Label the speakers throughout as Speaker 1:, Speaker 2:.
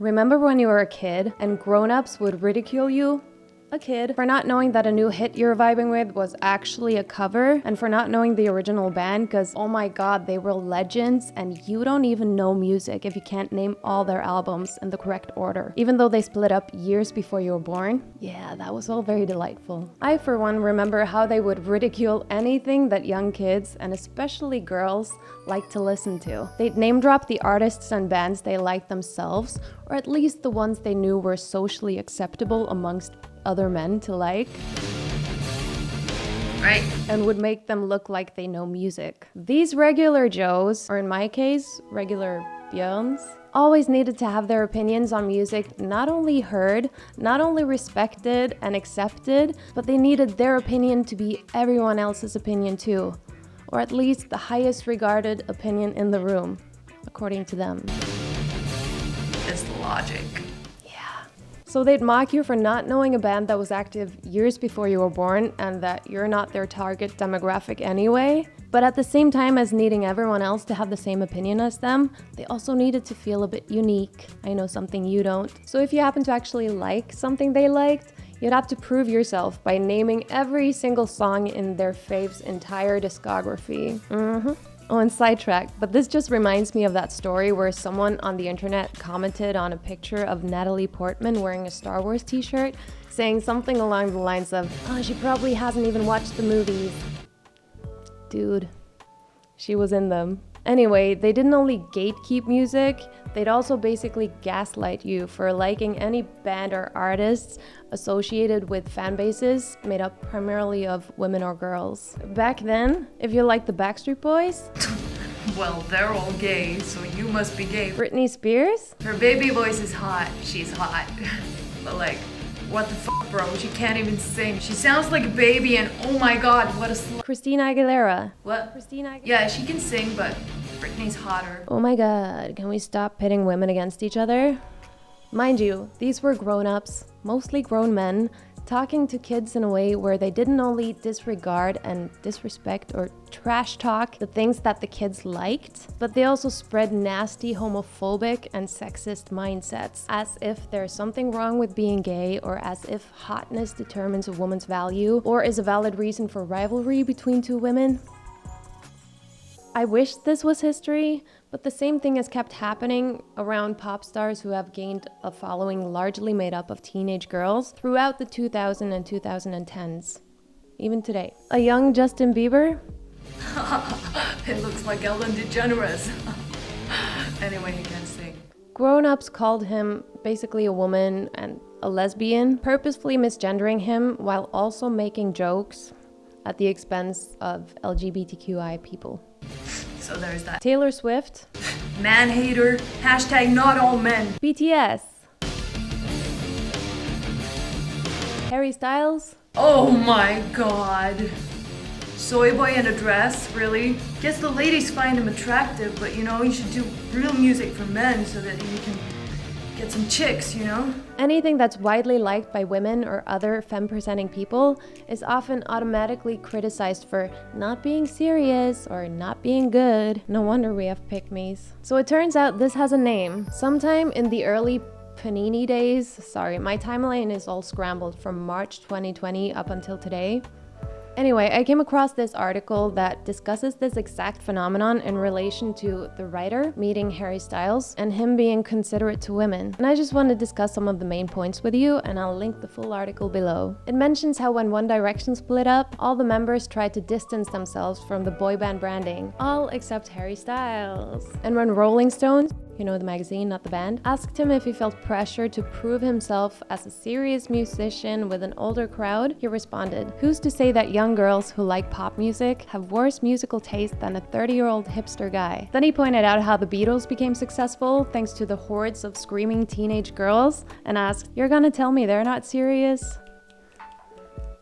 Speaker 1: Remember when you were a kid and grown-ups would ridicule you? A kid, for not knowing that a new hit you're vibing with was actually a cover, and for not knowing the original band because, oh my god, they were legends and you don't even know music if you can't name all their albums in the correct order, even though they split up years before you were born. Yeah, that was all very delightful. I, for one, remember how they would ridicule anything that young kids, and especially girls, like to listen to. They'd name drop the artists and bands they liked themselves, or at least the ones they knew were socially acceptable amongst other men to like. Right. And would make them look like they know music. These regular Joes, or in my case, regular Björns, always needed to have their opinions on music not only heard, not only respected and accepted, but they needed their opinion to be everyone else's opinion too. Or at least the highest regarded opinion in the room, according to them.
Speaker 2: It's the logic.
Speaker 1: So they'd mock you for not knowing a band that was active years before you were born and that you're not their target demographic anyway. But at the same time as needing everyone else to have the same opinion as them, they also needed to feel a bit unique. I know something you don't. So if you happen to actually like something they liked, you'd have to prove yourself by naming every single song in their fave's entire discography. Oh, and sidetrack, but this just reminds me of that story where someone on the internet commented on a picture of Natalie Portman wearing a Star Wars t-shirt, saying something along the lines of, "Oh, she probably hasn't even watched the movies." Dude, she was in them. Anyway, they didn't only gatekeep music, they'd also basically gaslight you for liking any band or artists associated with fan bases made up primarily of women or girls. Back then, if you liked the Backstreet Boys,
Speaker 2: well, they're all gay, so you must be gay.
Speaker 1: Britney Spears?
Speaker 2: Her baby voice is hot. She's hot. But like, what the fuck, bro? She can't even sing. She sounds like a baby and oh my god, what a slut.
Speaker 1: Christina Aguilera.
Speaker 2: What?
Speaker 1: Christina Aguilera.
Speaker 2: Yeah, she can sing, but Britney's hotter.
Speaker 1: Oh my god, can we stop pitting women against each other? Mind you, these were grown-ups, mostly grown men, talking to kids in a way where they didn't only disregard and disrespect or trash talk the things that the kids liked, but they also spread nasty homophobic and sexist mindsets, as if there's something wrong with being gay, or as if hotness determines a woman's value, or is a valid reason for rivalry between two women. I wish this was history, but the same thing has kept happening around pop stars who have gained a following largely made up of teenage girls throughout the 2000s and 2010s, even today. A young Justin Bieber?
Speaker 2: It looks like Ellen DeGeneres. Anyway, he can't sing.
Speaker 1: Grown-ups called him basically a woman and a lesbian, purposefully misgendering him while also making jokes at the expense of LGBTQI people.
Speaker 2: So there's that.
Speaker 1: Taylor Swift.
Speaker 2: Man hater. Hashtag not all men.
Speaker 1: BTS. Harry Styles.
Speaker 2: Oh my god. Soy boy in a dress, really? Guess the ladies find him attractive, but you know, you should do real music for men so that you can get some chicks, you know?
Speaker 1: Anything that's widely liked by women or other femme-presenting people is often automatically criticized for not being serious or not being good. No wonder we have pick-me's. So it turns out this has a name. Sometime in the early Panini days, sorry, my timeline is all scrambled from March 2020 up until today. Anyway, I came across this article that discusses this exact phenomenon in relation to the writer meeting Harry Styles and him being considerate to women. And I just want to discuss some of the main points with you, and I'll link the full article below. It mentions how when One Direction split up, all the members tried to distance themselves from the boy band branding, all except Harry Styles. And when Rolling Stone, you know, the magazine, not the band, asked him if he felt pressure to prove himself as a serious musician with an older crowd, he responded, "Who's to say that young girls who like pop music have worse musical taste than a 30-year-old hipster guy?" Then he pointed out how the Beatles became successful thanks to the hordes of screaming teenage girls and asked, "You're gonna tell me they're not serious?"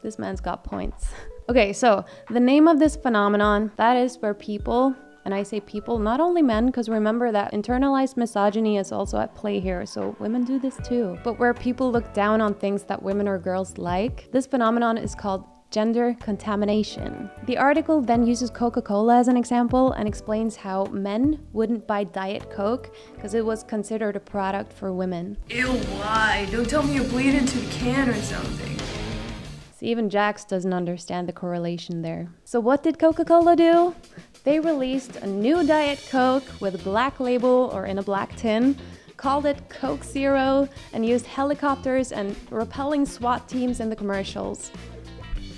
Speaker 1: This man's got points. Okay, so the name of this phenomenon, that is where people, and I say people, not only men, because remember that internalized misogyny is also at play here, so women do this too. But where people look down on things that women or girls like, this phenomenon is called gender contamination. The article then uses Coca-Cola as an example and explains how men wouldn't buy Diet Coke because it was considered a product for women.
Speaker 2: Ew, why? Don't tell me you're bleeding into the can or something.
Speaker 1: See, even Jax doesn't understand the correlation there. So what did Coca-Cola do? They released a new Diet Coke with a black label or in a black tin, called it Coke Zero, and used helicopters and repelling SWAT teams in the commercials.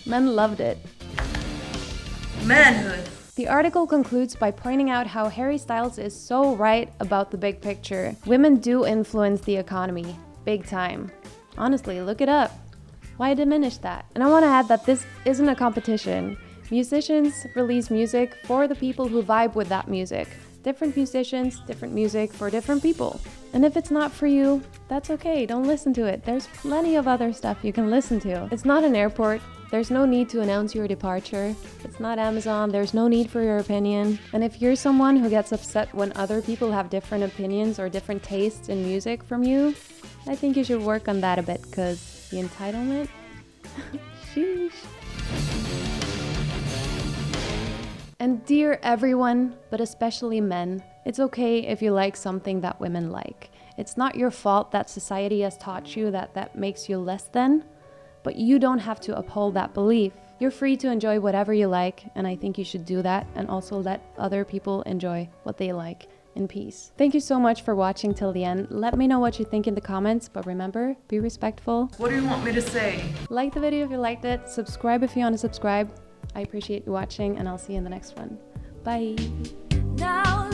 Speaker 1: Men loved it.
Speaker 2: Manhood.
Speaker 1: The article concludes by pointing out how Harry Styles is so right about the big picture. Women do influence the economy, big time. Honestly, look it up. Why diminish that? And I want to add that this isn't a competition. Musicians release music for the people who vibe with that music. Different musicians, different music for different people. And if it's not for you, that's okay, don't listen to it. There's plenty of other stuff you can listen to. It's not an airport. There's no need to announce your departure. It's not Amazon. There's no need for your opinion. And if you're someone who gets upset when other people have different opinions or different tastes in music from you, I think you should work on that a bit, because the entitlement? Sheesh. And dear everyone, but especially men, it's okay if you like something that women like. It's not your fault that society has taught you that makes you less than, but you don't have to uphold that belief. You're free to enjoy whatever you like, and I think you should do that and also let other people enjoy what they like in peace. Thank you so much for watching till the end. Let me know what you think in the comments, but remember, be respectful.
Speaker 2: What do you want me to say?
Speaker 1: Like the video if you liked it, subscribe if you want to subscribe. I appreciate you watching, and I'll see you in the next one. Bye!
Speaker 3: Now